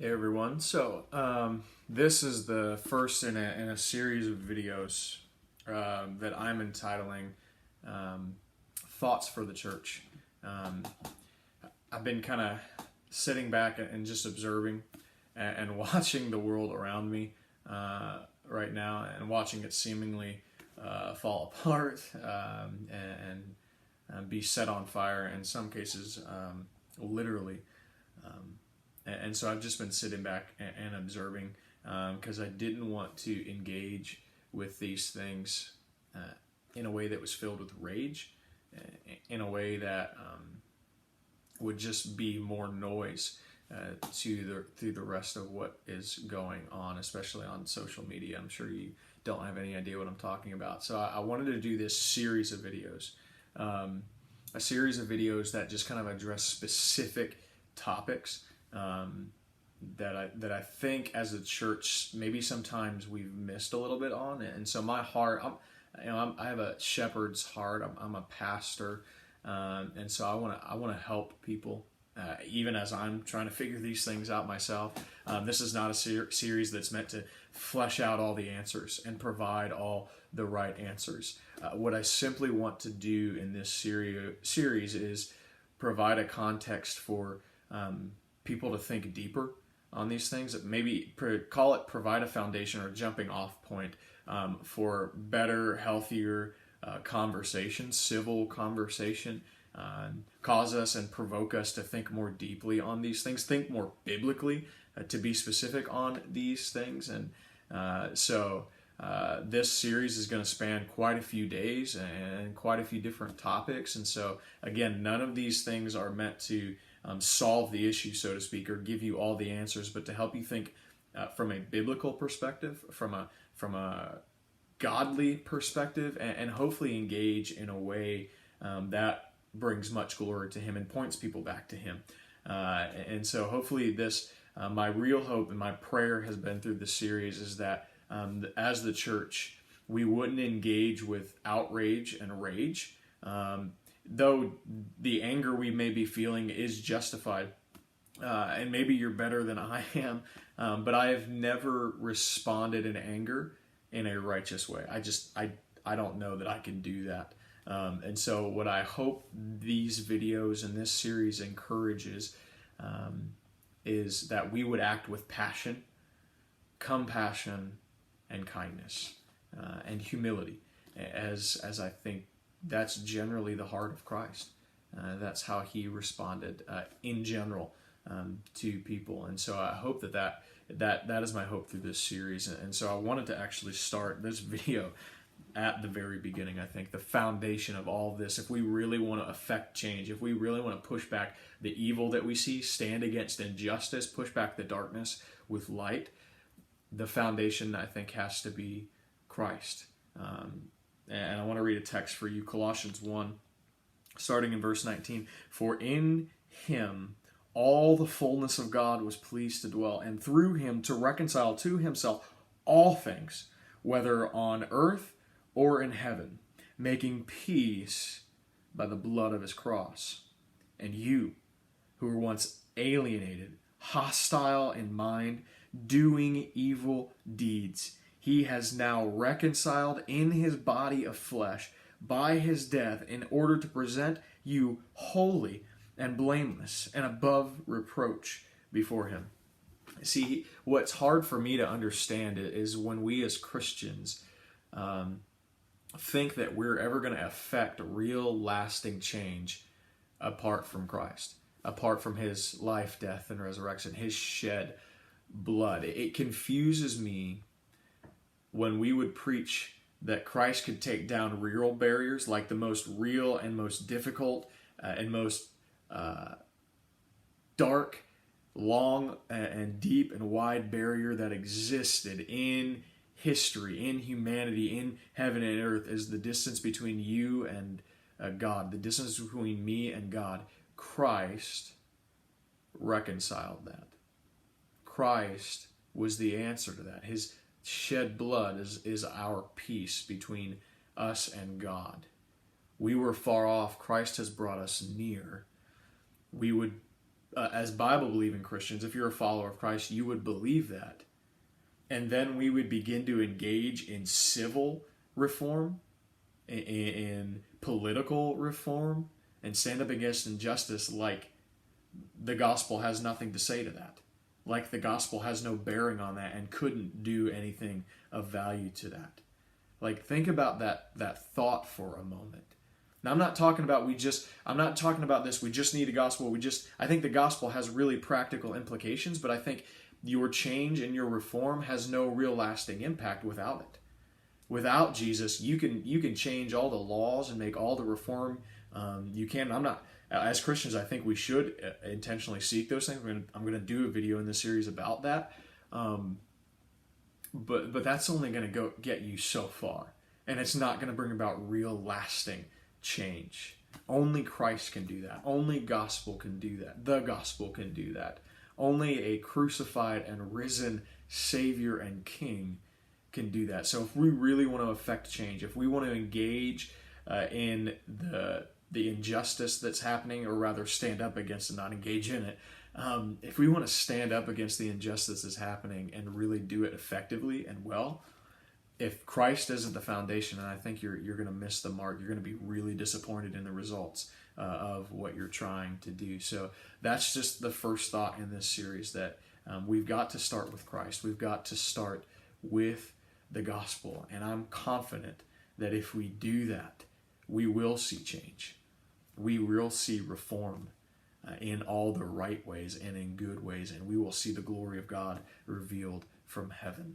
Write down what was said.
Hey everyone. This is the first in a series of videos that I'm entitling Thoughts for the Church. Um, I've been kind of sitting back and just observing and watching the world around me right now and watching it seemingly fall apart and be set on fire, in some cases, literally. And so I've just been sitting back and observing because I didn't want to engage with these things uh, in a way that was filled with rage, in a way that would just be more noise through the rest of what is going on, especially on social media. I'm sure you don't have any idea what I'm talking about. So I wanted to do this series of videos, um, a series of videos that just kind of address specific topics that I think as a church maybe sometimes we've missed a little bit on. And so my heart, I have a shepherd's heart. I'm a pastor, and so I want to help people. Even as I'm trying to figure these things out myself, this is not a series that's meant to flesh out all the answers and provide all the right answers. What I simply want to do in this series is provide a context for people to think deeper on these things. Maybe call it provide a foundation or jumping off point for better, healthier conversation, civil conversation. Cause us and provoke us to think more deeply on these things, think more biblically, to be specific on these things. And this series is going to span quite a few days and quite a few different topics. And so, again, none of these things are meant to solve the issue, so to speak, or give you all the answers, but to help you think from a biblical perspective, from a godly perspective, and hopefully engage in a way that brings much glory to Him and points people back to Him. And so, hopefully, my real hope and my prayer has been through this series is that as the church, we wouldn't engage with outrage and rage. Though the anger we may be feeling is justified, and maybe you're better than I am, but I have never responded in anger in a righteous way. I don't know that I can do that. And so, what I hope these videos and this series encourages is that we would act with passion, compassion, and kindness, and humility, as I think that's generally the heart of Christ. That's how He responded in general to people, and so I hope that is my hope through this series. And so I wanted to actually start this video at the very beginning. I think the foundation of all of this, if we really want to affect change, if we really want to push back the evil that we see, stand against injustice, push back the darkness with light, the foundation, I think, has to be Christ. And I want to read a text for you, Colossians 1, starting in verse 19. For in Him all the fullness of God was pleased to dwell, and through Him to reconcile to Himself all things, whether on earth or in heaven, making peace by the blood of His cross. And you, who were once alienated, hostile in mind, doing evil deeds, He has now reconciled in His body of flesh by His death, in order to present you holy and blameless and above reproach before Him. See, what's hard for me to understand is when we as Christians think that we're ever going to affect real lasting change apart from Christ, apart from His life, death, and resurrection, His shed blood. It confuses me when we would preach that Christ could take down real barriers, like the most real and most difficult and most dark, long, and deep and wide barrier that existed in history, in humanity, in heaven and earth, is the distance between you and God, the distance between me and God. Christ reconciled that. Christ was the answer to that. His shed blood is our peace between us and God. We were far off. Christ has brought us near. We would as Bible-believing Christians, if you're a follower of Christ, you would believe that. And then we would begin to engage in civil reform, in political reform, and stand up against injustice like the gospel has nothing to say to that. Like the gospel has no bearing on that and couldn't do anything of value to that. Like, think about that thought for a moment. Now, I'm not talking about we just need the gospel. I think the gospel has really practical implications, but I think your change and your reform has no real lasting impact without it. Without Jesus, you can change all the laws and make all the reform you can. As Christians, I think we should intentionally seek those things. I'm going to do a video in this series about that. But that's only going to get you so far, and it's not going to bring about real lasting change. Only Christ can do that. Only gospel can do that. The gospel can do that. Only a crucified and risen Savior and King can do that. So if we really want to affect change, if we want to engage in the injustice that's happening, or rather stand up against it, not engage in it, if we want to stand up against the injustice that's happening and really do it effectively and well, if Christ isn't the foundation, and I think you're going to miss the mark, you're going to be really disappointed in the results of what you're trying to do. So that's just the first thought in this series, that we've got to start with Christ. We've got to start with the gospel. And I'm confident that if we do that, we will see change. We will see reform in all the right ways and in good ways, and we will see the glory of God revealed from heaven.